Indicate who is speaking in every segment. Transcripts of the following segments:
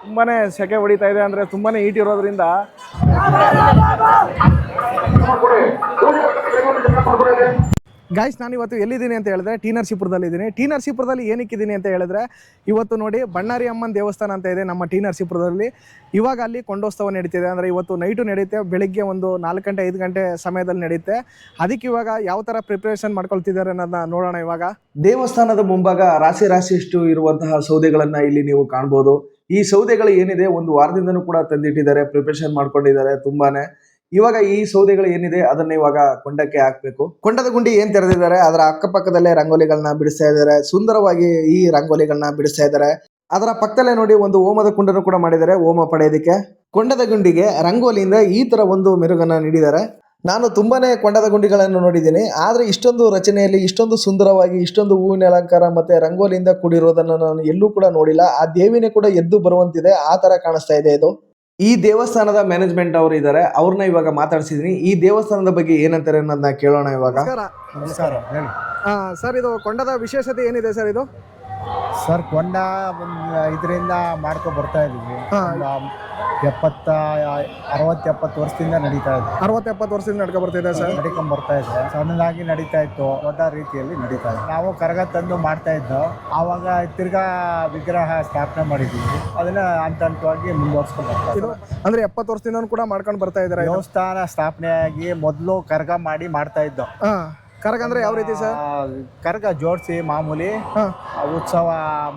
Speaker 1: ತುಂಬಾನೇ ಸೆಕೆ ಹೊಡಿತಾ ಇದೆ, ಅಂದ್ರೆ ತುಂಬಾನೇ ಹೀಟ್ ಇರೋದ್ರಿಂದ ಗಾಯ್ಸ್ ನಾನು ಇವತ್ತು ಎಲ್ಲಿದ್ದೀನಿ ಅಂತ ಹೇಳಿದ್ರೆ ಟಿ ನರಸೀಪುರದಲ್ಲಿ ಇದ್ದೀನಿ. ಟಿ ನರಸೀಪುರದಲ್ಲಿ ಏನಕ್ಕಿದ್ದೀನಿ ಅಂತ ಹೇಳಿದ್ರೆ ಇವತ್ತು ನೋಡಿ ಬಣ್ಣಾರಿ ಅಮ್ಮನ ದೇವಸ್ಥಾನ ಅಂತ ಇದೆ ನಮ್ಮ ಟಿ ನರಸೀಪುರದಲ್ಲಿ. ಇವಾಗ ಅಲ್ಲಿ ಕೊಂಡೋತ್ಸವ ನಡೀತಿದೆ, ಅಂದರೆ ಇವತ್ತು ನೈಟು ನಡೆಯುತ್ತೆ, ಬೆಳಿಗ್ಗೆ ಒಂದು 4 ಗಂಟೆ 5 ಗಂಟೆ ಸಮಯದಲ್ಲಿ ನಡೆಯುತ್ತೆ. ಅದಕ್ಕೆ ಇವಾಗ ಯಾವ ಥರ ಪ್ರಿಪ್ರೇಷನ್ ಮಾಡ್ಕೊಳ್ತಿದ್ದಾರೆ ಅನ್ನೋದನ್ನ ನೋಡೋಣ. ಇವಾಗ ದೇವಸ್ಥಾನದ ಮುಂಭಾಗ ರಾಶಿ ರಾಶಿಯಷ್ಟು ಇರುವಂತಹ ಸೌದೆಗಳನ್ನು ಇಲ್ಲಿ ನೀವು ಕಾಣ್ಬೋದು. ಈ ಸೌದೆಗಳು ಏನಿದೆ ಒಂದು ವಾರದಿಂದನೂ ಕೂಡ ತಂದಿಟ್ಟಿದ್ದಾರೆ, ಪ್ರಿಪರೇಷನ್ ಮಾಡ್ಕೊಂಡಿದ್ದಾರೆ ತುಂಬಾನೇ. ಇವಾಗ ಈ ಸೌದೆಗಳು ಏನಿದೆ ಅದನ್ನ ಇವಾಗ ಕೊಂಡಕ್ಕೆ ಹಾಕ್ಬೇಕು. ಕೊಂಡದ ಗುಂಡಿ ಏನ್ ತೆರೆದಿದ್ದಾರೆ ಅದರ ಅಕ್ಕಪಕ್ಕದಲ್ಲೇ ರಂಗೋಲಿಗಳನ್ನ ಬಿಡಿಸ್ತಾ ಇದ್ದಾರೆ. ಸುಂದರವಾಗಿ ಈ ರಂಗೋಲಿಗಳನ್ನ ಬಿಡಿಸ್ತಾ ಇದ್ದಾರೆ. ಅದರ ಪಕ್ಕದಲ್ಲೇ ನೋಡಿ ಒಂದು ಹೋಮದ ಕುಂಡನ್ನು ಕೂಡ ಮಾಡಿದ್ದಾರೆ ಹೋಮ ಪಡೆಯೋದಕ್ಕೆ. ಕೊಂಡದ ಗುಂಡಿಗೆ ರಂಗೋಲಿಯಿಂದ ಈ ತರ ಒಂದು ಮೆರುಗನ್ನ ನೀಡಿದ್ದಾರೆ. ನಾನು ತುಂಬಾನೇ ಕೊಂಡದ ಗುಂಡಿಗಳನ್ನು ನೋಡಿದ್ದೀನಿ, ಆದ್ರೆ ಇಷ್ಟೊಂದು ರಚನೆಯಲ್ಲಿ ಇಷ್ಟೊಂದು ಸುಂದರವಾಗಿ ಇಷ್ಟೊಂದು ಹೂವಿನ ಅಲಂಕಾರ ಮತ್ತೆ ರಂಗೋಲಿಯಿಂದ ಕೂಡಿರೋದನ್ನು ನಾನು ಎಲ್ಲೂ ಕೂಡ ನೋಡಿಲ್ಲ. ಆ ದೇವಿನೇ ಕೂಡ ಎದ್ದು ಬರುವಂತಿದೆ, ಆ ತರ ಕಾಣಿಸ್ತಾ ಇದೆ ಇದು. ಈ ದೇವಸ್ಥಾನದ ಮ್ಯಾನೇಜ್ಮೆಂಟ್ ಅವರು ಇದ್ದಾರೆ, ಅವ್ರನ್ನ ಇವಾಗ ಮಾತಾಡ್ಸಿದೀನಿ. ಈ ದೇವಸ್ಥಾನದ ಬಗ್ಗೆ ಏನಂತಾರೆ ಅನ್ನೋದನ್ನ ಕೇಳೋಣ ಇವಾಗ.
Speaker 2: ನಮಸ್ಕಾರ.
Speaker 1: ಸರ್, ಇದು ಕೊಂಡದ ವಿಶೇಷತೆ ಏನಿದೆ ಸರ್? ಇದು
Speaker 2: ಸರ್ ಕೊಂಡ ಇದರಿಂದ ಮಾಡ್ಕೊ ಬರ್ತಾ ಇದೀವಿ. 60-70 ವರ್ಷದಿಂದ ನಡೀತಾ ಇದೆ.
Speaker 1: 60-70 ವರ್ಷದಿಂದ ನಡ್ಕೊ ಬರ್ತಿದೆ ಸರ್.
Speaker 2: ನಡ್ಕೊಂಡ್ ಬರ್ತಾ ಇದೆ. ಸಣ್ಣದಾಗಿ ನಡೀತಾ ಇತ್ತು, ದೊಡ್ಡ ರೀತಿಯಲ್ಲಿ ನಡೀತಾ ಇದೆ. ನಾವು ಕರಗ ತಂದು ಮಾಡ್ತಾ ಇದ್ದು, ಆವಾಗ ತಿರ್ಗಾ ವಿಗ್ರಹ ಸ್ಥಾಪನೆ ಮಾಡಿದ್ದೀವಿ. ಅದನ್ನ ಹಂತವಾಗಿ ಮುಂದುವರ್ಸ್ಕೊಂಡು ಬರ್ತಾ ಇದ್ದೀವಿ.
Speaker 1: ಅಂದ್ರೆ 70 ವರ್ಷದಿಂದ ಕೂಡ ಮಾಡ್ಕೊಂಡು ಬರ್ತಾ ಇದ್ದಾರೆ.
Speaker 2: ದೇವಸ್ಥಾನ ಸ್ಥಾಪನೆಯಾಗಿ ಮೊದಲು ಕರಗ ಮಾಡಿ ಮಾಡ್ತಾ ಇದ್ದು.
Speaker 1: ಕರಗ ಅಂದ್ರೆ ಯಾವ ರೀತಿ ಸರ್?
Speaker 2: ಕರಗ ಜೋಡಿಸಿ ಮಾಮೂಲಿ ಉತ್ಸವ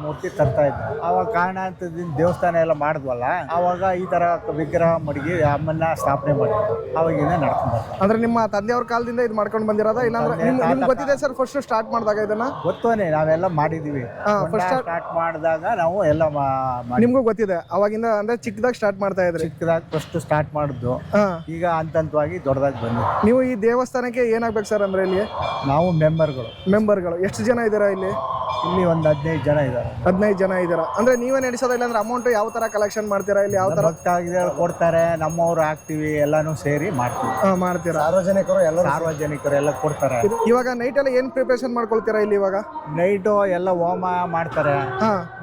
Speaker 2: ಮೂರ್ತಿ ತರ್ತಾ ಇದ್ದ. ಅವಾಗ ಕಾರಣಾಂತರದಿಂದ ದೇವಸ್ಥಾನ ಎಲ್ಲ ಮಾಡಿದ್ವಲ್ಲ, ಅವಾಗ ಈ ತರ ವಿಗ್ರಹ ಮಡಗಿ ಅಮ್ಮನ್ನ ಸ್ಥಾಪನೆ ಮಾಡಿದ್ವಿ. ಅವಾಗಿಂದ ನಡ್ಕೊಂಡ್ ಬರ್ತಾರೆ.
Speaker 1: ಅಂದ್ರೆ ನಿಮ್ಮ ತಂದೆಯವ್ರ ಕಾಲದಿಂದ ಇದು ಮಾಡ್ಕೊಂಡು ಬಂದಿರೋದ? ಇಲ್ಲಾಂದ್ರೆ ನಿಮ್ಗೆ ಗೊತ್ತಿದೆ ಸರ್ ಫಸ್ಟ್ ಸ್ಟಾರ್ಟ್ ಮಾಡಿದಾಗ ಇದನ್ನ?
Speaker 2: ಗೊತ್ತೇನೆ, ನಾವೆಲ್ಲ ಮಾಡಿದೀವಿ. ಸ್ಟಾರ್ಟ್ ಮಾಡಿದಾಗ ನಾವು ಎಲ್ಲ
Speaker 1: ನಿಮ್ಗೂ ಗೊತ್ತಿದೆ ಅವಾಗಿಂದ, ಅಂದ್ರೆ ಚಿಕ್ಕದಾಗ ಸ್ಟಾರ್ಟ್ ಮಾಡ್ತಾ ಇದ್ರಿ?
Speaker 2: ಚಿಕ್ಕದಾಗ ಫಸ್ಟ್ ಸ್ಟಾರ್ಟ್ ಮಾಡಿದ್ದು, ಈಗ ಹಂತವಾಗಿ ದೊಡ್ಡದಾಗಿ ಬಂದ್ವಿ.
Speaker 1: ನೀವು ಈ ದೇವಸ್ಥಾನಕ್ಕೆ ಏನಾಗ್ಬೇಕು ಸರ್? ಅಂದ್ರೆ ಇಲ್ಲಿ
Speaker 2: ನಾವು ಮೆಂಬರ್ಗಳು
Speaker 1: ಎಷ್ಟು ಜನ ಇದ್ದೀರಾ ಇಲ್ಲಿ?
Speaker 2: ಇಲ್ಲಿ ಒಂದು 15 ಜನ ಇದ್ದಾರೆ.
Speaker 1: 15 ಜನ ಇದ್ದೀರಾ? ಅಂದ್ರೆ ನೀವೇ ನಡೆಸೋದ? ಇಲ್ಲ ಅಂದ್ರೆ ಅಮೌಂಟ್ ಯಾವ ತರ ಕಲೆಕ್ಷನ್ ಮಾಡ್ತೀರಾ? ಇಲ್ಲಿ ಯಾವ ತರ
Speaker 2: ಭಕ್ತಾದಿಗಳು ಕೊಡ್ತಾರೆ, ನಮ್ಮವ್ರು ಹಾಕ್ತಿವಿ, ಎಲ್ಲಾನು ಸೇರಿ ಮಾಡ್ತೀವಿ.
Speaker 1: ಮಾಡ್ತೀರಾ?
Speaker 2: ಸಾರ್ವಜನಿಕರು ಎಲ್ಲ ಕೊಡ್ತಾರೆ.
Speaker 1: ಇವಾಗ ನೈಟ್ ಎಲ್ಲ ಏನ್ ಪ್ರಿಪರೇಷನ್ ಮಾಡ್ಕೊಳ್ತೀರಾ ಇಲ್ಲಿ? ಇವಾಗ
Speaker 2: ನೈಟು ಎಲ್ಲ ಹೋಮ ಮಾಡ್ತಾರೆ.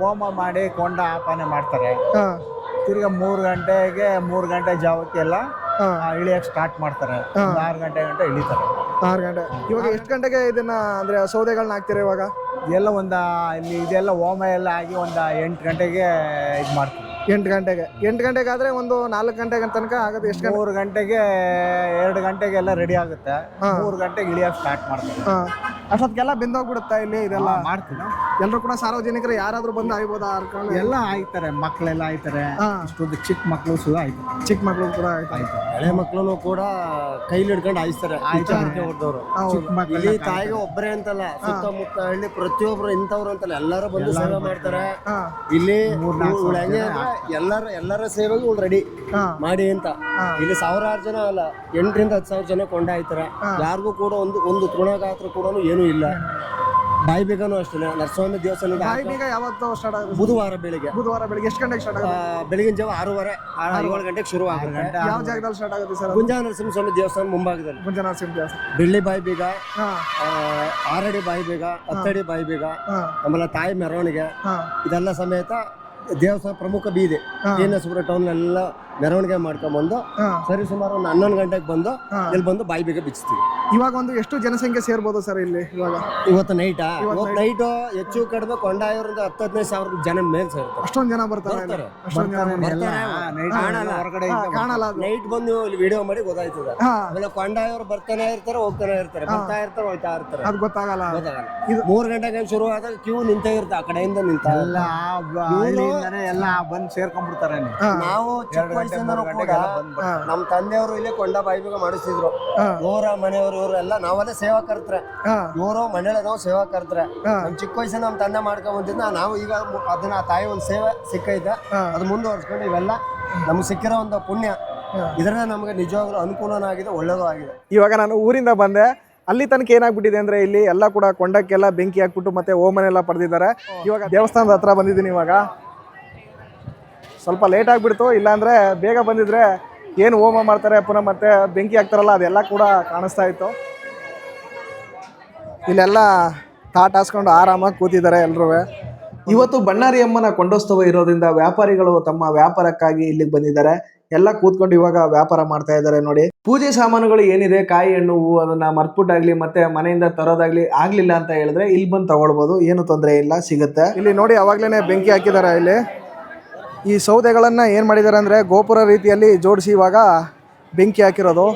Speaker 2: ಹೋಮ ಮಾಡಿ ಕೊಂಡ ಆಪಾನೆ ಮಾಡ್ತಾರೆ. ತಿರ್ಗಾ 3 ಗಂಟೆ ಜಾವಕ್ಕೆಲ್ಲ ಇಳಿಯಕ್ಕೆ ಸ್ಟಾರ್ಟ್ ಮಾಡ್ತಾರೆ. 6 ಗಂಟೆ ಇಳಿತಾರೆ.
Speaker 1: 6 ಗಂಟೆ. ಇವಾಗ ಎಷ್ಟು ಗಂಟೆಗೆ ಇದನ್ನ ಅಂದ್ರೆ ಸೌದೆಗಳನ್ನ ಹಾಕ್ತೀರಾ? ಇವಾಗ
Speaker 2: ಎಲ್ಲ ಇಲ್ಲಿ ಇದೆಲ್ಲ ಹೋಮ ಎಲ್ಲ ಆಗಿ ಒಂದು 8 ಗಂಟೆಗೆ ಇದು ಮಾಡ್ತೀವಿ.
Speaker 1: 8 ಗಂಟೆಗೆ ಆದ್ರೆ ಒಂದು 4 ಗಂಟೆಗೆ ತನಕ ಆಗುತ್ತೆ. ಎಷ್ಟು
Speaker 2: 3 ಗಂಟೆಗೆ 2 ಗಂಟೆಗೆ ಎಲ್ಲ ರೆಡಿ ಆಗುತ್ತೆ. 3 ಗಂಟೆಗೆ ಇಳಿಯಕ್ಕೆ ಸ್ಟಾರ್ಟ್ ಮಾಡ್ತೀವಿ.
Speaker 1: ಅಷ್ಟೊತ್ತಿಗೆಲ್ಲ ಬೆಂದೋಗ್ಬಿಡುತ್ತಾ ಇಲ್ಲಿ? ಇದೆಲ್ಲ
Speaker 2: ಮಾಡ್ತೀವಿ.
Speaker 1: ಎಲ್ಲರೂ ಕೂಡ ಸಾರ್ವಜನಿಕರು ಯಾರಾದ್ರೂ ಬಂದು ಆಯ್ಬೋದಾ?
Speaker 2: ಎಲ್ಲ ಆಯ್ತಾರೆ, ಮಕ್ಕಳೆಲ್ಲ ಆಯ್ತಾರೆ. ಇಷ್ಟೊಂದು ಚಿಕ್ಕ ಮಕ್ಕಳು ಸುದ ಆಯ್ತು.
Speaker 1: ಚಿಕ್ಕ ಮಕ್ಕಳು ಕೂಡ ಆಯ್ತು.
Speaker 3: ಹಳೆ ಮಕ್ಕಳು ಕೂಡ ಕೈಲಿ ಹಿಡ್ಕೊಂಡು ಆಯ್ತಾರೆ. ಇಲ್ಲಿ ತಾಯಿಗೆ ಒಬ್ಬರೇ ಅಂತಲ್ಲ, ಸುತ್ತಮುತ್ತ ಹಳ್ಳಿ ಪ್ರತಿಯೊಬ್ರು ಇಂಥವ್ರು ಅಂತಲ್ಲ, ಎಲ್ಲರೂ ಬಂದು ಸೇವೆ ಮಾಡ್ತಾರೆ. ಇಲ್ಲಿ ಎಲ್ಲರ ಸೇವೆಗೂ ರೆಡಿ ಮಾಡಿ ಅಂತ. ಇಲ್ಲಿ 1000 ಜನ ಅಲ್ಲ, 8,000-10,000 ಜನ ಕೊಂಡಾಯ್ತಾರೆ. ಯಾರಿಗೂ ಕೂಡ ಒಂದು ತೃಣಗಾತ್ರ ಕೂಡ ಏನೂ ಇಲ್ಲ. ಬಾಯಿ ಬೇಗನೂ ಅಷ್ಟೇ. ನರಸ್ವಾಮಿ ದೇವಸ್ಥಾನದ
Speaker 1: ಯಾವತ್ತು ಸ್ಟಾರ್ಟ್ ಆಗುತ್ತೆ?
Speaker 2: ಬುಧವಾರ ಬೆಳಿಗ್ಗೆ
Speaker 1: ಎಷ್ಟು ಗಂಟೆಗೆ ಸ್ಟಾರ್ಟ್ ಆಗುತ್ತೆ?
Speaker 2: ಬೆಳಗಿನ ಜಾವ 6:30-7 ಗಂಟೆಗೆ ಶುರು ಆಗುತ್ತೆ.
Speaker 1: ಯಾವ ಜಾಗದಲ್ಲಿ ಸ್ಟಾರ್ಟ್ ಆಗುತ್ತೆ ಸರ್?
Speaker 2: ಗುಂಜಾ ನರಸಿಂಹಸ್ವಾಮಿ ದೇವಸ್ಥಾನ ಮುಂಭಾಗದಲ್ಲಿ.
Speaker 1: ಗುಂಜಾ ನರಸಿಂಹ ದೇವಸ್ಥಾನ.
Speaker 2: ಬೆಳ್ಳಿ ಬಾಯಿ ಬೀಗ, 6 ಅಡಿ ಬಾಯಿ ಬೀಗ, 10 ಅಡಿ ಬಾಯಿ ಬೀಗ, ಆಮೇಲೆ ತಾಯಿ ಮೆರವಣಿಗೆ, ಇದೆಲ್ಲ ಸಮೇತ ದೇವಸ್ಥಾನ ಪ್ರಮುಖ ಬೀದಿ ಟಿ.ನರಸೀಪುರ ಟೌನ್ ಎಲ್ಲ ಮೆರವಣಿಗೆ ಮಾಡ್ಕೊಂಡ್ಬಂದು ಸರಿ ಸುಮಾರು ಒಂದು 11 ಗಂಟೆಗೆ ಬಂದು ಇಲ್ಲಿ ಬಂದು ಬಾಯಿ ಬೇಗ ಬಿಚ್ತೀವಿ.
Speaker 1: ಇವಾಗ ಒಂದು ಎಷ್ಟು ಜನಸಂಖ್ಯೆ ಸೇರ್ಬೋದು ಸರ್ ಇಲ್ಲಿ?
Speaker 2: ಇವತ್ತು ನೈಟು ಹೆಚ್ಚು ಕಡಿಮೆ ಕೊಂಡಾಯವರಿಂದ 10-15 ಸಾವಿರ ಜನ ಮೇಲೆ ಸೇರ್ತಾರೆ.
Speaker 1: ಅಷ್ಟೊಂದು ಜನ ಬರ್ತಾರೆ.
Speaker 2: ನೈಟ್ ಬಂದು ಇಲ್ಲಿ ವಿಡಿಯೋ ಮಾಡಿ ಗೊತ್ತಾಯ್ತದೆ. ಆಮೇಲೆ ಕೊಂಡಾಯವರು ಬರ್ತಾನೆ ಇರ್ತಾರೆ, ಹೋಗ್ತಾನೆ ಇರ್ತಾರೆ, ಬರ್ತಾ ಇರ್ತಾರೆ, ಹೋಗ್ತಾ ಇರ್ತಾರೆ.
Speaker 1: ಅದು ಗೊತ್ತಾಗಲ್ಲ.
Speaker 2: 3 ಗಂಟೆಗೆ ಶುರು ಆದಾಗ ಕ್ಯೂ ನಿಂತೇ ಇರುತ್ತೆ. ಆ ಕಡೆಯಿಂದ ನಿಂತ ಎಲ್ಲ ಬಂದು ಸೇರ್ಕೊಂಡ್ಬಿಡ್ತಾರೆ. ನಾವು ನಮ್ ತಂದೆಯವರು ಇಲ್ಲಿ ಕೊಂಡ ಬಾಯಿಬೇಗ ಮಾಡಿಸ್ತಿದ್ರು. ಇವರ ಮನೆಯವರು ಇವರೆಲ್ಲ ನಾವಲ್ಲೇ ಸೇವಾ ಕರ್ತಾರೆ. ಇವರು ಮನೇಲಿ ನಾವು ಸೇವಾ ಕರ್ತಾರೆ. ನಮ್ ಚಿಕ್ಕ ವಯಸ್ಸಿನ ನಮ್ ತಂದೆ ಮಾಡ್ಕೊಂಡ್ ಬಂದಿದ್ದ ನಾವು ಈಗ ಅದನ್ನ ತಾಯಿ ಒಂದು ಸೇವೆ ಸಿಕ್ಕೈತೆ, ಅದು ಮುಂದುವರ್ಸ್ಕೊಂಡು ಇವೆಲ್ಲ ನಮ್ಗೆ ಸಿಕ್ಕಿರೋ ಒಂದು ಪುಣ್ಯ. ಇದರಿಂದ ನಮ್ಗೆ ನಿಜವಾಗ್ಲೂ ಅನುಕೂಲನಾಗಿದೆ, ಒಳ್ಳೇದು ಆಗಿದೆ.
Speaker 1: ಇವಾಗ ನಾನು ಊರಿಂದ ಬಂದೆ, ಅಲ್ಲಿ ತನಕ ಏನಾಗ್ಬಿಟ್ಟಿದೆ ಅಂದ್ರೆ ಇಲ್ಲಿ ಎಲ್ಲ ಕೂಡ ಕೊಂಡಕ್ಕೆಲ್ಲ ಬೆಂಕಿ ಹಾಕ್ಬಿಟ್ಟು ಮತ್ತೆ ಹೋಮನೆಲ್ಲ ಪಡೆದಿದ್ದಾರೆ. ಇವಾಗ ದೇವಸ್ಥಾನದ ಹತ್ರ ಬಂದಿದ್ದೀನಿ. ಇವಾಗ ಸ್ವಲ್ಪ ಲೇಟ್ ಆಗಿಬಿಡ್ತು, ಇಲ್ಲಾಂದರೆ ಬೇಗ ಬಂದಿದ್ರೆ ಏನು ಹೋಮ ಮಾಡ್ತಾರೆ ಪುನಃ ಮತ್ತೆ ಬೆಂಕಿ ಹಾಕ್ತಾರಲ್ಲ ಅದೆಲ್ಲ ಕೂಡ ಕಾಣಿಸ್ತಾ ಇತ್ತು. ಇಲ್ಲೆಲ್ಲ ತಾಟ್ ಹಾಸ್ಕೊಂಡು ಆರಾಮಾಗಿ ಕೂತಿದ್ದಾರೆ ಎಲ್ರೂ. ಇವತ್ತು ಬಣ್ಣಾರಿ ಅಮ್ಮನ ಕೊಂಡೋತ್ಸವ ಇರೋದ್ರಿಂದ ವ್ಯಾಪಾರಿಗಳು ತಮ್ಮ ವ್ಯಾಪಾರಕ್ಕಾಗಿ ಇಲ್ಲಿಗೆ ಬಂದಿದ್ದಾರೆ. ಎಲ್ಲ ಕೂತ್ಕೊಂಡು ಇವಾಗ ವ್ಯಾಪಾರ ಮಾಡ್ತಾ ಇದ್ದಾರೆ ನೋಡಿ. ಪೂಜೆ ಸಾಮಾನುಗಳು ಏನಿದೆ ಕಾಯಿ ಹಣ್ಣು ಹೂವು ಅದನ್ನ ಮರ್ಪುಟ್ಟಾಗ್ಲಿ ಮತ್ತೆ ಮನೆಯಿಂದ ತರೋದಾಗ್ಲಿ ಆಗ್ಲಿಲ್ಲ ಅಂತ ಹೇಳಿದ್ರೆ ಇಲ್ಲಿ ಬಂದು ತಗೊಳ್ಬೋದು, ಏನು ತೊಂದರೆ ಇಲ್ಲ, ಸಿಗುತ್ತೆ. ಇಲ್ಲಿ ನೋಡಿ ಅವಾಗ್ಲೇನೆ ಬೆಂಕಿ ಹಾಕಿದ್ದಾರೆ. ಇಲ್ಲಿ ಈ ಸೌದೆಗಳನ್ನ ಏನ್ ಮಾಡಿದ್ದಾರೆ ಅಂದ್ರೆ ಗೋಪುರ ರೀತಿಯಲ್ಲಿ ಜೋಡಿಸಿ ಇವಾಗ ಬೆಂಕಿ ಹಾಕಿರೋದು.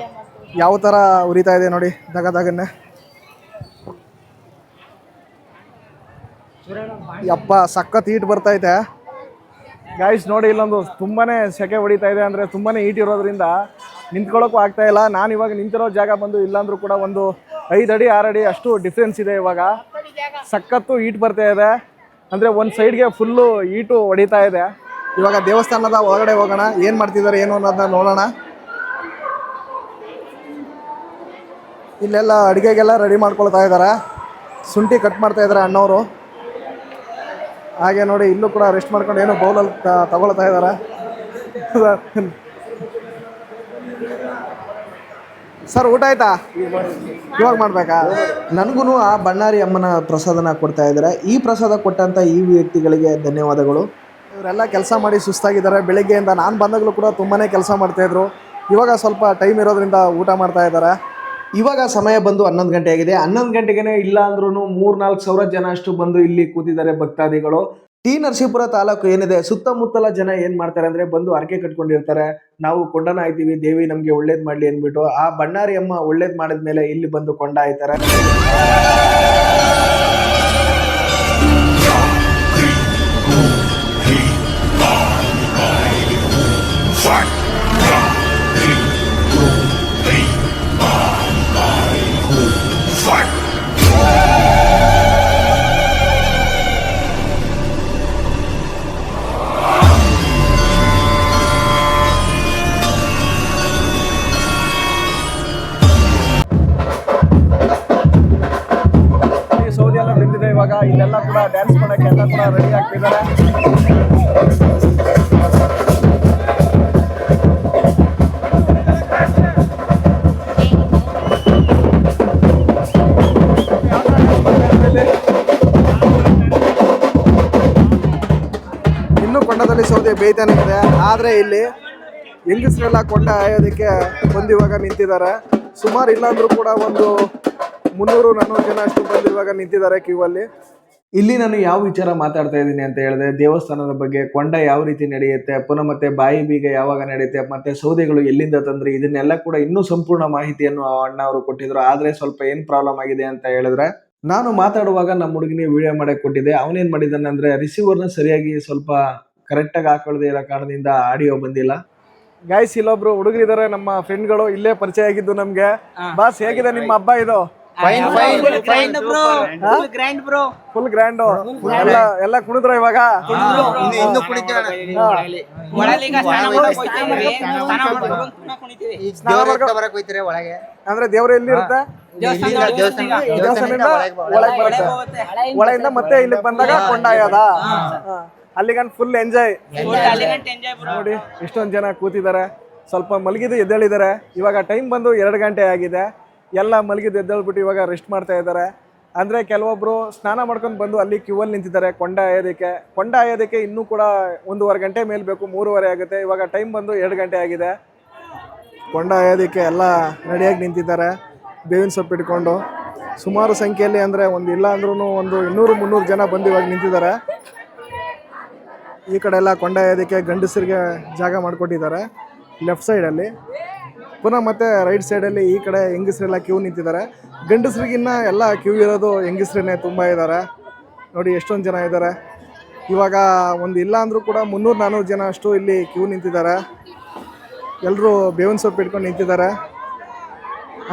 Speaker 1: ಯಾವ ತರ ಉರಿತಾ ಇದೆ ನೋಡಿ ದಗದಗನ್ನೇ. ಯಪ್ಪ ಸಖತ್ ಹೀಟ್ ಬರ್ತೈತೆ ಗಾಯ್ಸ್. ನೋಡಿ ಇಲ್ಲೊಂದು ತುಂಬಾನೇ ಸೆಕೆ ಹೊಡಿತಾ ಇದೆ, ಅಂದ್ರೆ ತುಂಬಾನೇ ಹೀಟ್ ಇರೋದ್ರಿಂದ ನಿಂತ್ಕೊಳ್ಳೋಕ್ಕೂ ಆಗ್ತಾ ಇಲ್ಲ. ನಾನು ಇವಾಗ ನಿಂತಿರೋ ಜಾಗ ಬಂದು ಇಲ್ಲಾಂದ್ರೂ ಕೂಡ ಒಂದು 5 ಅಡಿ 6 ಅಡಿ ಅಷ್ಟು ಡಿಫ್ರೆನ್ಸ್ ಇದೆ. ಇವಾಗ ಸಖತ್ತು ಹೀಟ್ ಬರ್ತಾ ಇದೆ, ಅಂದ್ರೆ ಒಂದು ಸೈಡ್ಗೆ ಫುಲ್ಲು ಹೀಟು ಹೊಡಿತಾ ಇದೆ. ಇವಾಗ ದೇವಸ್ಥಾನದ ಒಳಗಡೆ ಹೋಗೋಣ, ಏನು ಮಾಡ್ತಿದ್ದಾರೆ ಏನು ಅನ್ನೋದನ್ನ ನೋಡೋಣ. ಇಲ್ಲೆಲ್ಲ ಅಡುಗೆಗೆಲ್ಲ ರೆಡಿ ಮಾಡ್ಕೊಳ್ತಾ ಇದ್ದಾರೆ, ಶುಂಠಿ ಕಟ್ ಮಾಡ್ತಾ ಇದ್ದಾರೆ ಅಣ್ಣವರು. ಹಾಗೆ ನೋಡಿ ಇಲ್ಲೂ ಕೂಡ ರೆಸ್ಟ್ ಮಾಡ್ಕೊಂಡು ಏನೋ ಬೌಲಲ್ಲಿ ತಗೊಳ್ತಾ ಇದ್ದಾರೆ. ಸರ್ ಊಟ ಆಯ್ತಾ? ಇವಾಗ ಮಾಡ್ಬೇಕಾ? ನನಗೂ ಆ ಬಣ್ಣಾರಿ ಅಮ್ಮನ ಪ್ರಸಾದನ ಕೊಡ್ತಾ ಇದ್ದಾರೆ. ಈ ಪ್ರಸಾದ ಕೊಟ್ಟಂಥ ಈ ವ್ಯಕ್ತಿಗಳಿಗೆ ಧನ್ಯವಾದಗಳು. ಇವರೆಲ್ಲ ಕೆಲಸ ಮಾಡಿ ಸುಸ್ತಾಗಿದ್ದಾರೆ ಬೆಳಿಗ್ಗೆಯಿಂದ. ನಾನು ಬಂದಾಗಲೂ ಕೂಡ ತುಂಬಾ ಕೆಲಸ ಮಾಡ್ತಾಯಿದ್ರು. ಇವಾಗ ಸ್ವಲ್ಪ ಟೈಮ್ ಇರೋದ್ರಿಂದ ಊಟ ಮಾಡ್ತಾ ಇದ್ದಾರೆ. ಇವಾಗ ಸಮಯ ಬಂದು 11 ಗಂಟೆ ಆಗಿದೆ. 11 ಗಂಟೆಗೆ ಇಲ್ಲ ಅಂದ್ರೂ 3-4 ಸಾವಿರ ಜನ ಅಷ್ಟು ಬಂದು ಇಲ್ಲಿ ಕೂತಿದ್ದಾರೆ ಭಕ್ತಾದಿಗಳು. ಟಿ ನರಸೀಪುರ ತಾಲೂಕು ಏನಿದೆ ಸುತ್ತಮುತ್ತಲ ಜನ ಏನ್ ಮಾಡ್ತಾರೆ ಅಂದ್ರೆ ಬಂದು ಹರಕೆ ಕಟ್ಕೊಂಡಿರ್ತಾರೆ. ನಾವು ಕೊಂಡನ ಆಯ್ತೀವಿ, ದೇವಿ ನಮ್ಗೆ ಒಳ್ಳೇದ್ ಮಾಡ್ಲಿ ಅಂದ್ಬಿಟ್ಟು. ಆ ಬಣ್ಣಾರಿ ಅಮ್ಮ ಒಳ್ಳೇದ್ ಮಾಡಿದ್ಮೇಲೆ ಇಲ್ಲಿ ಬಂದು ಕೊಂಡ ಆಯ್ತಾರೆ. ಸೌದಿ ಎಲ್ಲ ಬಿದ್ದಿದೆ. ಇವಾಗ ಇಲ್ಲೆಲ್ಲ ಕೂಡ ಡ್ಯಾನ್ಸ್ ಮಾಡಕ್ಕೆ ಎಲ್ಲ ಕೂಡ ರೆಡಿ ಆಗ್ತಿದ್ದಾರೆ. ಇನ್ನೂ ಕೊಂಡದಲ್ಲಿ ಸೌದೆ ಬೇಯ್ತಾನೆ ಇದೆ. ಆದ್ರೆ ಇಲ್ಲಿ ಹೆಂಗಸರೆಲ್ಲ ಕೊಂಡ ಆಯೋದಕ್ಕೆ ಬಂದು ಇವಾಗ ನಿಂತಿದ್ದಾರೆ. ಸುಮಾರು ಇಲ್ಲಾಂದ್ರೂ ಕೂಡ ಒಂದು 300-400 ಜನ ಅಷ್ಟು ಬಂದು ಇವಾಗ ನಿಂತಿದ್ದಾರೆ ಕ್ಯೂ ಅಲ್ಲಿ. ಇಲ್ಲಿ ನಾನು ಯಾವ ವಿಚಾರ ಮಾತಾಡ್ತಾ ಇದ್ದೀನಿ ಅಂತ ಹೇಳಿದ್ರೆ ದೇವಸ್ಥಾನದ ಬಗ್ಗೆ, ಕೊಂಡ ಯಾವ ರೀತಿ ನಡೆಯುತ್ತೆ, ಪುನಃ ಮತ್ತೆ ಬಾಯಿ ಬೀಗ ಯಾವಾಗ ನಡೆಯುತ್ತೆ, ಮತ್ತೆ ಸೌದೆಗಳು ಎಲ್ಲಿಂದ ತಂದ್ರೆ, ಇದನ್ನೆಲ್ಲ ಕೂಡ ಇನ್ನೂ ಸಂಪೂರ್ಣ ಮಾಹಿತಿಯನ್ನು ಅಣ್ಣ ಅವರು ಕೊಟ್ಟಿದ್ರು. ಆದ್ರೆ ಸ್ವಲ್ಪ ಏನ್ ಪ್ರಾಬ್ಲಮ್ ಆಗಿದೆ ಅಂತ ಹೇಳಿದ್ರೆ, ನಾನು ಮಾತಾಡುವಾಗ ನಮ್ಮ ಹುಡುಗಿನಿ ವಿಡಿಯೋ ಮಾಡಕ್ಕೆ ಕೊಟ್ಟಿದ್ದೆ. ಅವನೇನ್ ಮಾಡಿದ್ದಾನೆ ಅಂದ್ರೆ ರಿಸೀವರ್ನ ಸರಿಯಾಗಿ ಸ್ವಲ್ಪ ಕರೆಕ್ಟಾಗಿ ಹಾಕೊಳ್ಳದೆ ಇರೋ ಕಾರಣದಿಂದ ಆಡಿಯೋ ಬಂದಿಲ್ಲ. ಗಾಯ್ಸ್ ಇಲ್ಲೊಬ್ರು ಹುಡುಗರಿದ್ದಾರೆ, ನಮ್ಮ ಫ್ರೆಂಡ್ಗಳು, ಇಲ್ಲೇ ಪರಿಚಯ ಆಗಿದ್ದು ನಮ್ಗೆ. ಬಾಸ್ ಹೇಗಿದೆ ನಿಮ್ಮ ಹಬ್ಬ ಇದು? ಫುಲ್ ಗ್ರ್ಯಾಂಡ್ ಎಲ್ಲ ಕುಣಿದ್ರ ಇವಾಗ? ಅಂದ್ರೆ ದೇವ್ರ ಎಲ್ಲಿ ಇರುತ್ತೆ? ದೇವಸ್ಥಾನದಿಂದ ಒಳಗೆ ಬರುತ್ತೆ, ಒಳಗಿಂದ ಮತ್ತೆ ಇಲ್ಲಿ ಬಂದಾಗ ಕೊಂಡಾಯದ ಅಲ್ಲಿಗಂತ ಫುಲ್ ಎಂಜಾಯ್ ನೋಡಿ. ಎಷ್ಟೊಂದು ಜನ ಕೂತಿದ್ದಾರೆ, ಸ್ವಲ್ಪ ಮಲಗಿದ್ದು ಎದ್ದೇಳಿದ್ದಾರೆ. ಇವಾಗ ಟೈಮ್ ಬಂದು 2 ಗಂಟೆ ಆಗಿದೆ. ಎಲ್ಲ ಮಲಗಿದ್ದು ಎದ್ದೇಳ್ಬಿಟ್ಟು ಇವಾಗ ರೆಸ್ಟ್ ಮಾಡ್ತಾ ಇದ್ದಾರೆ. ಅಂದರೆ ಕೆಲವೊಬ್ಬರು ಸ್ನಾನ ಮಾಡ್ಕೊಂಡು ಬಂದು ಅಲ್ಲಿ ಕ್ಯೂ ಅಲ್ಲಿ ನಿಂತಿದ್ದಾರೆ ಕೊಂಡ ಆಯೋದಕ್ಕೆ ಇನ್ನೂ ಕೂಡ 1.5 ಗಂಟೆ ಮೇಲೆ ಬೇಕು, 3:30 ಆಗುತ್ತೆ. ಇವಾಗ ಟೈಮ್ ಬಂದು 2 ಗಂಟೆ ಆಗಿದೆ. ಕೊಂಡ ಆಯೋದಕ್ಕೆ ಎಲ್ಲ ರೆಡಿಯಾಗಿ ನಿಂತಿದ್ದಾರೆ ಬೇವಿನ ಸೊಪ್ಪು ಇಟ್ಕೊಂಡು. ಸುಮಾರು ಸಂಖ್ಯೆಯಲ್ಲಿ ಅಂದರೆ ಒಂದು ಇಲ್ಲ ಅಂದ್ರೂ ಒಂದು 200-300 ಜನ ಬಂದು ಇವಾಗ ನಿಂತಿದ್ದಾರೆ. ಈ ಕಡೆ ಎಲ್ಲ ಕೊಂಡ ಆಯೋದಕ್ಕೆ ಗಂಡಸರಿಗೆ ಜಾಗ ಮಾಡಿಕೊಟ್ಟಿದ್ದಾರೆ ಲೆಫ್ಟ್ ಸೈಡಲ್ಲಿ. ಪುನಃ ಮತ್ತೆ ರೈಟ್ ಸೈಡಲ್ಲಿ ಈ ಕಡೆ ಹೆಂಗಸರೆಲ್ಲ ಕ್ಯೂ ನಿಂತಿದ್ದಾರೆ. ಗಂಡಸರಿಗಿನ್ನ ಎಲ್ಲ ಕ್ಯೂ ಇರೋದು ಹೆಂಗಸರೇ ತುಂಬ ಇದ್ದಾರೆ ನೋಡಿ. ಎಷ್ಟೊಂದು ಜನ ಇದ್ದಾರೆ. ಇವಾಗ ಒಂದು ಇಲ್ಲ ಅಂದರೂ ಕೂಡ 300-400 ಜನ ಅಷ್ಟು ಇಲ್ಲಿ ಕ್ಯೂ ನಿಂತಿದ್ದಾರೆ. ಎಲ್ಲರೂ ಬೇವಿನ ಸೊಪ್ಪು ಇಟ್ಕೊಂಡು ನಿಂತಿದ್ದಾರೆ.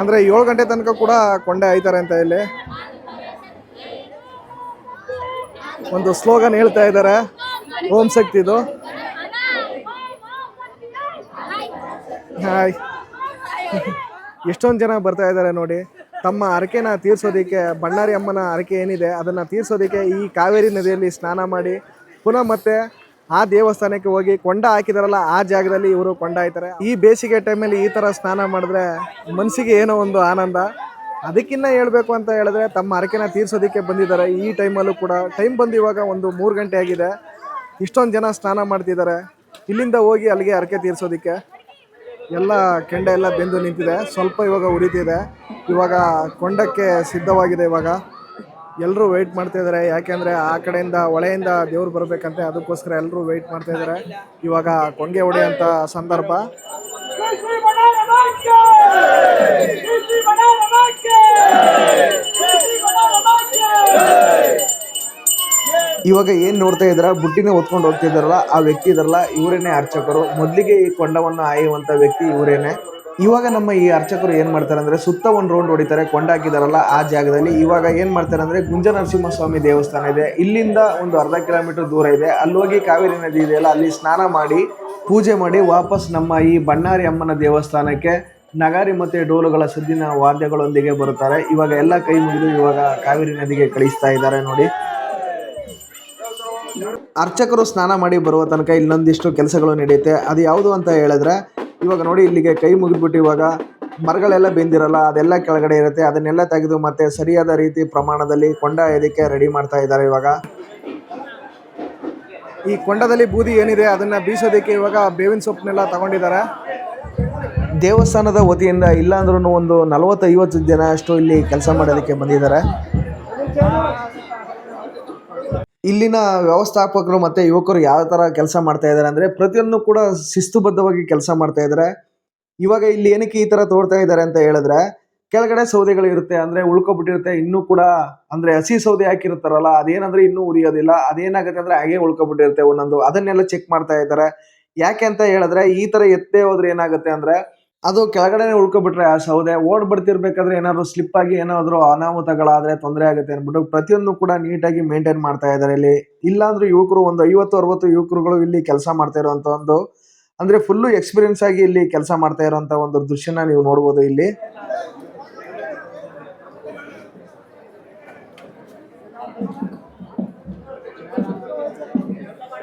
Speaker 1: ಅಂದರೆ 7 ಗಂಟೆ ತನಕ ಕೂಡ ಕೊಂಡೆ ಆಯ್ತಾರೆ ಅಂತ ಇಲ್ಲಿ ಒಂದು ಸ್ಲೋಗನ್ ಹೇಳ್ತಾ ಇದ್ದಾರೆ, ಓಂ ಶಕ್ತಿದು. ಹಾಯ್, ಎಷ್ಟೊಂದು ಜನ ಬರ್ತಾ ಇದ್ದಾರೆ ನೋಡಿ ತಮ್ಮ ಹರಕೆನ ತೀರ್ಸೋದಕ್ಕೆ. ಬಣ್ಣಾರಿ ಅಮ್ಮನ ಹರಕೆ ಏನಿದೆ ಅದನ್ನು ತೀರ್ಸೋದಕ್ಕೆ ಈ ಕಾವೇರಿ ನದಿಯಲ್ಲಿ ಸ್ನಾನ ಮಾಡಿ ಪುನಃ ಮತ್ತೆ ಆ ದೇವಸ್ಥಾನಕ್ಕೆ ಹೋಗಿ ಕೊಂಡ ಹಾಕಿದಾರಲ್ಲ ಆ ಜಾಗದಲ್ಲಿ ಇವರು ಕೊಂಡ ಹಾಯ್ತಾರೆ. ಈ ಬೇಸಿಗೆ ಟೈಮಲ್ಲಿ ಈ ಥರ ಸ್ನಾನ ಮಾಡಿದ್ರೆ ಮನಸ್ಸಿಗೆ ಏನೋ ಒಂದು ಆನಂದ. ಅದಕ್ಕಿಂತ ಹೇಳಬೇಕು ಅಂತ ಹೇಳಿದ್ರೆ ತಮ್ಮ ಹರಕೆನ ತೀರ್ಸೋದಕ್ಕೆ ಬಂದಿದ್ದಾರೆ. ಈ ಟೈಮಲ್ಲೂ ಕೂಡ ಟೈಮ್ ಬಂದು ಇವಾಗ ಒಂದು 3 ಗಂಟೆ ಆಗಿದೆ. ಇಷ್ಟೊಂದು ಜನ ಸ್ನಾನ ಮಾಡ್ತಿದ್ದಾರೆ. ಇಲ್ಲಿಂದ ಹೋಗಿ ಅಲ್ಲಿಗೆ ಹರಕೆ ತೀರ್ಸೋದಕ್ಕೆ ಎಲ್ಲ ಕೆಂಡ ಎಲ್ಲ ಬೆಂದು ನಿಂತಿದೆ. ಸ್ವಲ್ಪ ಇವಾಗ ಉರಿತಿದೆ. ಇವಾಗ ಕೊಂಡಕ್ಕೆ ಸಿದ್ಧವಾಗಿದೆ. ಇವಾಗ ಎಲ್ಲರೂ ವೆಯ್ಟ್ ಮಾಡ್ತಾ ಇದ್ದಾರೆ. ಯಾಕೆಂದರೆ ಆ ಕಡೆಯಿಂದ ಹೊಳೆಯಿಂದ ದೇವ್ರು ಬರಬೇಕಂತೆ, ಅದಕ್ಕೋಸ್ಕರ ಎಲ್ಲರೂ ವೆಯ್ಟ್ ಮಾಡ್ತಾ ಇದ್ದಾರೆ. ಇವಾಗ ಕೊಂಗೆ ಹೊಡೆಯೋಂಥ ಸಂದರ್ಭ. ಇವಾಗ ಏನು ನೋಡ್ತಾ ಇದ್ದಾರ, ಬುಟ್ಟಿನ ಹೊತ್ಕೊಂಡು ಹೋಗ್ತಿದ್ದಾರಲ್ಲ ಆ ವ್ಯಕ್ತಿ ಇದಾರಲ್ಲ, ಇವರೇನೆ ಅರ್ಚಕರು. ಮೊದಲಿಗೆ ಈ ಕೊಂಡವನ್ನು ಆಯುವಂಥ ವ್ಯಕ್ತಿ ಇವರೇನೆ. ಇವಾಗ ನಮ್ಮ ಈ ಅರ್ಚಕರು ಏನು ಮಾಡ್ತಾರೆ ಅಂದರೆ ಸುತ್ತ ಒಂದು ರೌಂಡ್ ಹೊಡಿತಾರೆ. ಕೊಂಡ ಹಾಕಿದಾರಲ್ಲ ಆ ಜಾಗದಲ್ಲಿ. ಇವಾಗ ಏನು ಮಾಡ್ತಾರೆ ಅಂದರೆ ಗುಂಜನರಸಿಂಹಸ್ವಾಮಿ ದೇವಸ್ಥಾನ ಇದೆ, ಇಲ್ಲಿಂದ ಒಂದು ಅರ್ಧ ಕಿಲೋಮೀಟರ್ ದೂರ ಇದೆ. ಅಲ್ಲಿ ಹೋಗಿ ಕಾವೇರಿ ನದಿ ಇದೆಯಲ್ಲ ಅಲ್ಲಿ ಸ್ನಾನ ಮಾಡಿ ಪೂಜೆ ಮಾಡಿ ವಾಪಸ್ ನಮ್ಮ ಈ ಬಣ್ಣಾರಿ ಅಮ್ಮನ ದೇವಸ್ಥಾನಕ್ಕೆ ನಗಾರಿ ಮತ್ತು ಡೋಲುಗಳ ಸುದ್ದಿನ ವಾದ್ಯಗಳೊಂದಿಗೆ ಬರುತ್ತಾರೆ. ಇವಾಗ ಎಲ್ಲ ಕೈ ಮುಗಿದು ಇವಾಗ ಕಾವೇರಿ ನದಿಗೆ ಕಳಿಸ್ತಾ ಇದ್ದಾರೆ ನೋಡಿ. ಅರ್ಚಕರು ಸ್ನಾನ ಮಾಡಿ ಬರುವ ತನಕ ಇಲ್ಲೊಂದಿಷ್ಟು ಕೆಲಸಗಳು ನಡೆಯುತ್ತೆ. ಅದು ಯಾವುದು ಅಂತ ಹೇಳಿದ್ರೆ ಇವಾಗ ನೋಡಿ ಇಲ್ಲಿಗೆ ಕೈ ಮುಗಿದ್ಬಿಟ್ಟು ಇವಾಗ ಮರಗಳೆಲ್ಲ ಬೆಂದಿರಲ್ಲ ಅದೆಲ್ಲ ಕೆಳಗಡೆ ಇರುತ್ತೆ. ಅದನ್ನೆಲ್ಲ ತೆಗೆದು ಮತ್ತೆ ಸರಿಯಾದ ರೀತಿ ಪ್ರಮಾಣದಲ್ಲಿ ಕೊಂಡ ಇದಕ್ಕೆ ರೆಡಿ ಮಾಡ್ತಾ ಇದ್ದಾರೆ. ಇವಾಗ ಈ ಕೊಂಡದಲ್ಲಿ ಬೂದಿ ಏನಿದೆ ಅದನ್ನು ಬೀಸೋದಕ್ಕೆ ಇವಾಗ ಬೇವಿನ ಸೊಪ್ಪನ್ನೆಲ್ಲ ತಗೊಂಡಿದ್ದಾರೆ. ದೇವಸ್ಥಾನದ ವತಿಯಿಂದ ಇಲ್ಲಾಂದ್ರೂ ಒಂದು 40-50 ಜನ ಅಷ್ಟು ಇಲ್ಲಿ ಕೆಲಸ ಮಾಡೋದಕ್ಕೆ ಬಂದಿದ್ದಾರೆ. ಇಲ್ಲಿನ ವ್ಯವಸ್ಥಾಪಕರು ಮತ್ತು ಯುವಕರು ಯಾವ ಥರ ಕೆಲಸ ಮಾಡ್ತಾ ಇದ್ದಾರೆ ಅಂದರೆ ಪ್ರತಿಯೊಂದು ಕೂಡ ಶಿಸ್ತುಬದ್ಧವಾಗಿ ಕೆಲಸ ಮಾಡ್ತಾ ಇದ್ದಾರೆ. ಇವಾಗ ಇಲ್ಲಿ ಏನಕ್ಕೆ ಈ ಥರ ತೋಡ್ತಾ ಇದ್ದಾರೆ ಅಂತ ಹೇಳಿದ್ರೆ ಕೆಳಗಡೆ ಸೌದೆಗಳು ಇರುತ್ತೆ, ಅಂದರೆ ಉಳ್ಕೊಬಿಟ್ಟಿರುತ್ತೆ. ಇನ್ನೂ ಕೂಡ ಅಂದರೆ ಹಸಿ ಸೌದೆ ಹಾಕಿರ್ತಾರಲ್ಲ ಅದೇನಂದರೆ ಇನ್ನೂ ಉರಿಯೋದಿಲ್ಲ. ಅದೇನಾಗುತ್ತೆ ಅಂದರೆ ಹಾಗೆ ಉಳ್ಕೊಬಿಟ್ಟಿರುತ್ತೆ ಒಂದೊಂದು. ಅದನ್ನೆಲ್ಲ ಚೆಕ್ ಮಾಡ್ತಾ ಇದ್ದಾರೆ. ಯಾಕೆ ಅಂತ ಹೇಳಿದ್ರೆ ಈ ಥರ ಎತ್ತೇ ಹೋದ್ರೆ ಏನಾಗುತ್ತೆ ಅಂದರೆ ಅದು ಕೆಳಗಡೆ ಉಳ್ಕೊಬಿಟ್ರೆ ಆ ಸೌದೆ ಓಡ್ಬಿಡ್ತಿರ್ಬೇಕಾದ್ರೆ ಏನಾದ್ರು ಸ್ಲಿಪ್ ಆಗಿ ಏನಾದರೂ ಅನಾಹುತಗಳಾದರೆ ತೊಂದರೆ ಆಗುತ್ತೆ ಅಂದ್ಬಿಟ್ಟು ಪ್ರತಿಯೊಂದು ಕೂಡ ನೀಟಾಗಿ ಮೇಂಟೈನ್ ಮಾಡ್ತಾ ಇದ್ದಾರೆ ಇಲ್ಲಿ. ಇಲ್ಲಾಂದ್ರೂ ಯುವಕರು ಒಂದು 50-60 ಯುವಕರುಗಳು ಇಲ್ಲಿ ಕೆಲಸ ಮಾಡ್ತಾ ಇರುವಂಥ ಒಂದು ಅಂದರೆ ಫುಲ್ಲು ಎಕ್ಸ್ಪೀರಿಯನ್ಸ್ ಆಗಿ ಇಲ್ಲಿ ಕೆಲಸ ಮಾಡ್ತಾ ಇರುವಂಥ ಒಂದು ದೃಶ್ಯನ ನೀವು ನೋಡ್ಬೋದು ಇಲ್ಲಿ.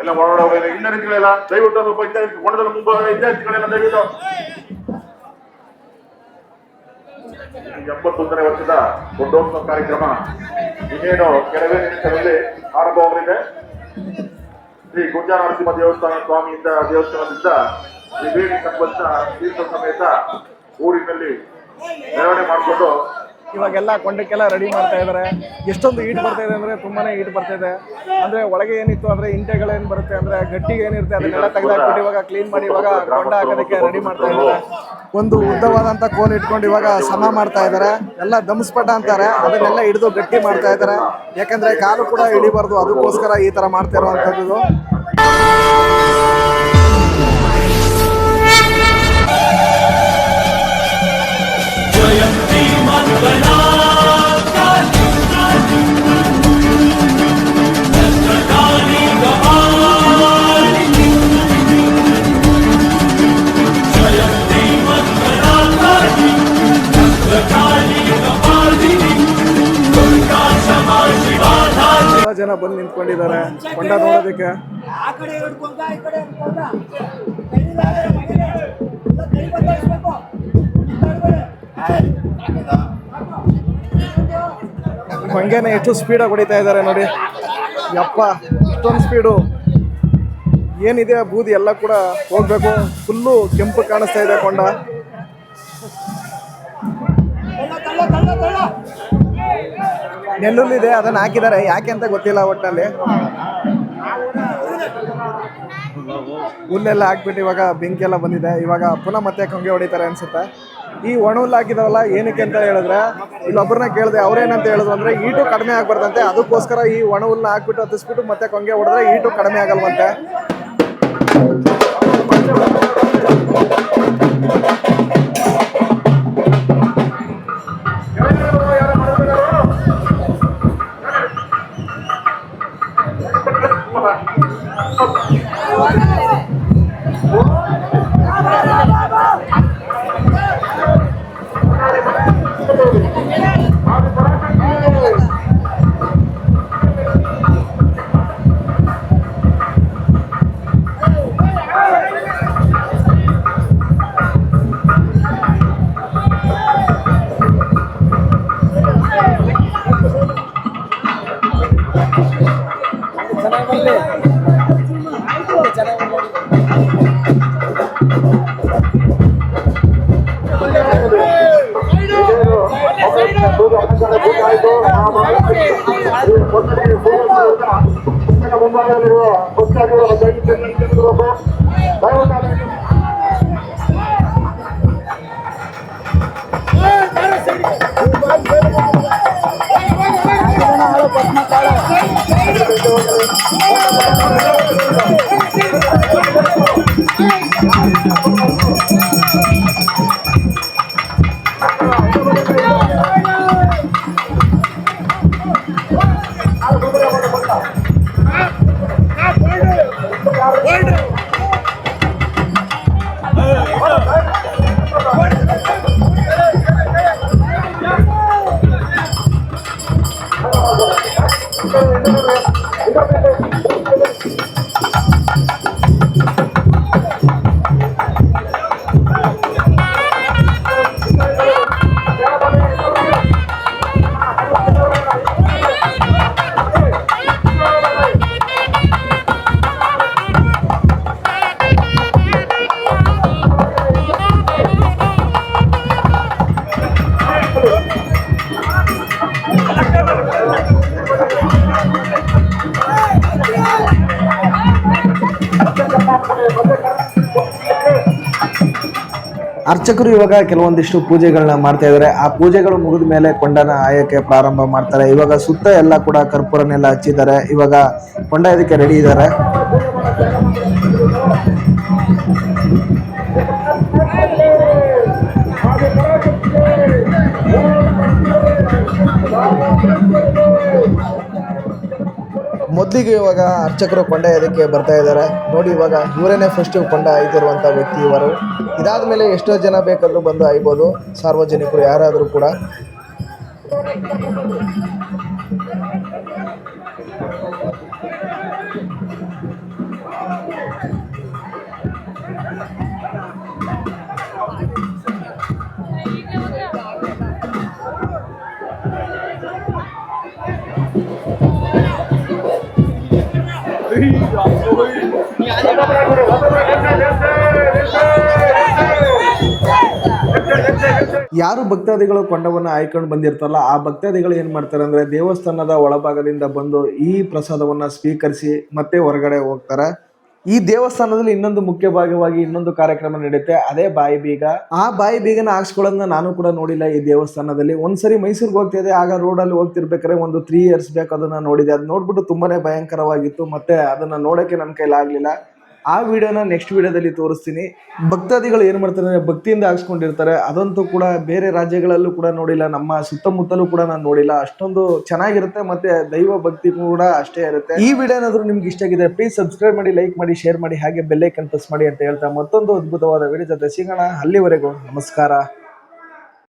Speaker 4: ಎಲ್ಲ ಹೊರಗಡೆ ವಿದ್ಯಾರ್ಥಿಗಳೆಲ್ಲ ದಯವಿಟ್ಟು ಸ್ವಲ್ಪ ಕೊಂಡದ ಮುಂಬ ವಿದ್ಯಾರ್ಥಿಗಳೆಲ್ಲ ದಯವಿಟ್ಟು 81ನೇ ವರ್ಷದ ಕೊಂಡೋತ್ಸವ ಕಾರ್ಯಕ್ರಮ ಇನ್ನೇನು ಕೆಲವೇ ನಿಮಿಷಗಳಲ್ಲಿ ಆರಂಭವಾಗಲಿದೆ. ಶ್ರೀ ಗುಂಜನರಸಿಂಹ ದೇವಸ್ಥಾನ ಸ್ವಾಮಿಯಿಂದ ದೇವಸ್ಥಾನದಿಂದ ತ್ರಿವೇಣಿ ಸಂಬಂಧ ತೀರ್ಥ ಸಮೇತ ಊರಿನಲ್ಲಿ ಮೆರವಣಿಗೆ ಮಾಡಿಕೊಂಡು
Speaker 1: ಇವಾಗೆಲ್ಲ ಕೊಂಡಕ್ಕೆಲ್ಲ ರೆಡಿ ಮಾಡ್ತಾ ಇದ್ದಾರೆ. ಎಷ್ಟೊಂದು ಈಟ್ ಬರ್ತಾ ಇದೆ ಅಂದರೆ ತುಂಬಾ ಈಟ್ ಬರ್ತಾ ಇದೆ. ಅಂದರೆ ಒಳಗೆ ಏನಿತ್ತು ಅಂದರೆ ಇಂಟೆಗಳೇನು ಬರುತ್ತೆ ಅಂದರೆ ಗಟ್ಟಿಗೆ ಏನಿರುತ್ತೆ ಅದನ್ನೆಲ್ಲ ತೆಗೆದಾಕ್ಬಿಟ್ಟು ಇವಾಗ ಕ್ಲೀನ್ ಮಾಡಿ ಇವಾಗ ಕೊಂಡ ಹಾಕೋದಕ್ಕೆ ರೆಡಿ ಮಾಡ್ತಾ ಇದ್ದಾರೆ. ಒಂದು ಉದ್ದವಾದಂಥ ಕೋಲ್ ಇಟ್ಕೊಂಡು ಇವಾಗ ಸಮ ಮಾಡ್ತಾ ಇದ್ದಾರೆ. ಎಲ್ಲ ಧಮ್ಸ್ಪಟ ಅಂತಾರೆ, ಅದನ್ನೆಲ್ಲ ಹಿಡಿದು ಗಟ್ಟಿ ಮಾಡ್ತಾ ಇದ್ದಾರೆ. ಯಾಕಂದರೆ ಕಾಲು ಕೂಡ ಇಳಿಬಾರ್ದು, ಅದಕ್ಕೋಸ್ಕರ ಈ ಥರ ಮಾಡ್ತಾ ಇರುವಂಥದ್ದು. ಜನ ಬಂದು ನಿಂತ್ಕೊಂಡಿದ್ದಾರೆ ಕೊಂಡ ನೋಡೋದಕ್ಕೆ. ಹೊಂಗೆನ ಎಷ್ಟು ಸ್ಪೀಡಾಗಿ ಹೊಡಿತಾ ಇದ್ದಾರೆ ನೋಡಿ. ಯಪ್ಪ ಇಷ್ಟೊಂದು ಸ್ಪೀಡು ಏನಿದೆ ಬೂದಿ ಎಲ್ಲ ಕೂಡ ಹೋಗ್ಬೇಕು. ಫುಲ್ಲು ಕೆಂಪು ಕಾಣಿಸ್ತಾ ಇದೆ ಕೊಂಡ. ನೆಲ್ಲುಲ್ಲಿದೆ ಅದನ್ನು ಹಾಕಿದ್ದಾರೆ, ಯಾಕೆ ಅಂತ ಗೊತ್ತಿಲ್ಲ. ಒಟ್ಟಿನಲ್ಲಿ ಹುಲ್ಲೆಲ್ಲ ಹಾಕ್ಬಿಟ್ಟು ಇವಾಗ ಬೆಂಕಿ ಎಲ್ಲ ಬಂದಿದೆ. ಇವಾಗ ಪುನಃ ಮತ್ತೆ ಕೊಂಗೆ ಹೊಡಿತಾರೆ ಅನ್ಸುತ್ತೆ. ಈ ಒಣ ಹುಲ್ಲು ಹಾಕಿದಾವಲ್ಲ ಏನಕ್ಕೆ ಅಂತ ಹೇಳಿದ್ರೆ ಇಲ್ಲೊಬ್ಬರನ್ನ ಕೇಳಿದೆ, ಅವ್ರೇನಂತ ಹೇಳಿದ್ರು ಅಂದರೆ ಈಟು ಕಡಿಮೆ ಆಗ್ಬಾರ್ದಂತೆ, ಅದಕ್ಕೋಸ್ಕರ ಈ ಒಣ ಹುಲ್ಲು ಹಾಕ್ಬಿಟ್ಟು ಹತ್ತಿಸ್ಬಿಟ್ಟು ಮತ್ತೆ ಕೊಂಗೆ ಹೊಡೆದ್ರೆ ಈಟು ಕಡಿಮೆ ಆಗಲ್ವಂತೆ.
Speaker 4: ಭಾಗದಲ್ಲಿರುವ ಭಕ್ತಾದಿಗಳ ದಯವಿಟ್ಟು
Speaker 1: ಅರ್ಚಕರು ಇವಾಗ ಕೆಲವೊಂದಿಷ್ಟು ಪೂಜೆಗಳನ್ನ ಮಾಡ್ತಾ ಇದ್ದಾರೆ. ಆ ಪೂಜೆಗಳು ಮುಗಿದ ಮೇಲೆ ಕೊಂಡನ ಆಯಕ್ಕೆ ಪ್ರಾರಂಭ ಮಾಡ್ತಾರೆ. ಇವಾಗ ಸುತ್ತ ಎಲ್ಲ ಕೂಡ ಕರ್ಪೂರನೆಲ್ಲ ಹಚ್ಚಿದ್ದಾರೆ. ಇವಾಗ ಕೊಂಡ ಇದಕ್ಕೆ ರೆಡಿ ಇದ್ದಾರೆ. ಮೊದಲಿಗೆ ಇವಾಗ ಅರ್ಚಕರು ಕೊಂಡ ಇದಕ್ಕೆ ಬರ್ತಾ ಇದ್ದಾರೆ. ನೋಡಿ, ಇವಾಗ ಇವರೇನೆ ಫಸ್ಟ್ ಕೊಂಡ ಆಯ್ತಿರುವಂಥ ವ್ಯಕ್ತಿ ಇವರು. ಇದಾದ ಮೇಲೆ ಎಷ್ಟೋ ಜನ ಬೇಕಾದರೂ ಬಂದು ಆಯ್ಬೋದು, ಸಾರ್ವಜನಿಕರು ಯಾರಾದರೂ ಕೂಡ. ಯಾರು ಭಕ್ತಾದಿಗಳು ಕೊಂಡವನ್ನ ಆಯ್ಕೊಂಡು ಬಂದಿರ್ತಾರಲ್ಲ, ಆ ಭಕ್ತಾದಿಗಳು ಏನ್ ಮಾಡ್ತಾರೆ ಅಂದ್ರೆ ದೇವಸ್ಥಾನದ ಒಳಭಾಗದಿಂದ ಬಂದು ಈ ಪ್ರಸಾದವನ್ನ ಸ್ವೀಕರಿಸಿ ಮತ್ತೆ ಹೊರಗಡೆ ಹೋಗ್ತಾರೆ. ಈ ದೇವಸ್ಥಾನದಲ್ಲಿ ಇನ್ನೊಂದು ಮುಖ್ಯ ಭಾಗವಾಗಿ ಇನ್ನೊಂದು ಕಾರ್ಯಕ್ರಮ ನಡೆಯುತ್ತೆ, ಅದೇ ಬಾಯಿ ಬೀಗ. ಆ ಬಾಯಿ ಬೀಗನ ಹಾಕ್ಸ್ಕೊಳ್ಳೋದನ್ನ ನಾನು ಕೂಡ ನೋಡಿಲ್ಲ ಈ ದೇವಸ್ಥಾನದಲ್ಲಿ. ಒಂದ್ಸರಿ ಮೈಸೂರಿಗೆ ಹೋಗ್ತಿದ್ದೆ, ಆಗ ರೋಡಲ್ಲಿ ಹೋಗ್ತಿರ್ಬೇಕಾದ್ರೆ ಒಂದು 3 years ಬ್ಯಾಕ್ ಅದನ್ನ ನೋಡಿದೆ. ಅದು ನೋಡ್ಬಿಟ್ಟು ತುಂಬಾನೇ ಭಯಂಕರವಾಗಿತ್ತು. ಮತ್ತೆ ಅದನ್ನ ನೋಡಕ್ಕೆ ನನ್ನ ಕೈಲಾಗ್ಲಿಲ್ಲ. ಆ ವಿಡಿಯೋನ ನೆಕ್ಸ್ಟ್ ವಿಡಿಯೋದಲ್ಲಿ ತೋರಿಸ್ತೀನಿ. ಭಕ್ತಾದಿಗಳು ಏನು ಮಾಡ್ತಾರೆ ಅಂದರೆ ಭಕ್ತಿಯಿಂದ ಹಾಕ್ಸ್ಕೊಂಡಿರ್ತಾರೆ. ಅದಂತೂ ಕೂಡ ಬೇರೆ ರಾಜ್ಯಗಳಲ್ಲೂ ಕೂಡ ನೋಡಿಲ್ಲ, ನಮ್ಮ ಸುತ್ತಮುತ್ತಲೂ ಕೂಡ ನಾನು ನೋಡಿಲ್ಲ. ಅಷ್ಟೊಂದು ಚೆನ್ನಾಗಿರುತ್ತೆ, ಮತ್ತೆ ದೈವ ಭಕ್ತಿ ಕೂಡ ಅಷ್ಟೇ ಇರುತ್ತೆ. ಈ ವಿಡಿಯೋ ಏನಾದರೂ ನಿಮ್ಗೆ ಇಷ್ಟ ಆಗಿದೆ ಪ್ಲೀಸ್ ಸಬ್ಸ್ಕ್ರೈಬ್ ಮಾಡಿ, ಲೈಕ್ ಮಾಡಿ, ಶೇರ್ ಮಾಡಿ, ಹಾಗೆ ಬೆಲ್ ಐಕಾನ್ ಪ್ರೆಸ್ ಮಾಡಿ ಅಂತ ಹೇಳ್ತಾ ಮತ್ತೊಂದು ಅದ್ಭುತವಾದ ವಿಡಿಯೋ ಜೊತೆ ಸಿಗೋಣ. ಅಲ್ಲಿವರೆಗೂ ನಮಸ್ಕಾರ.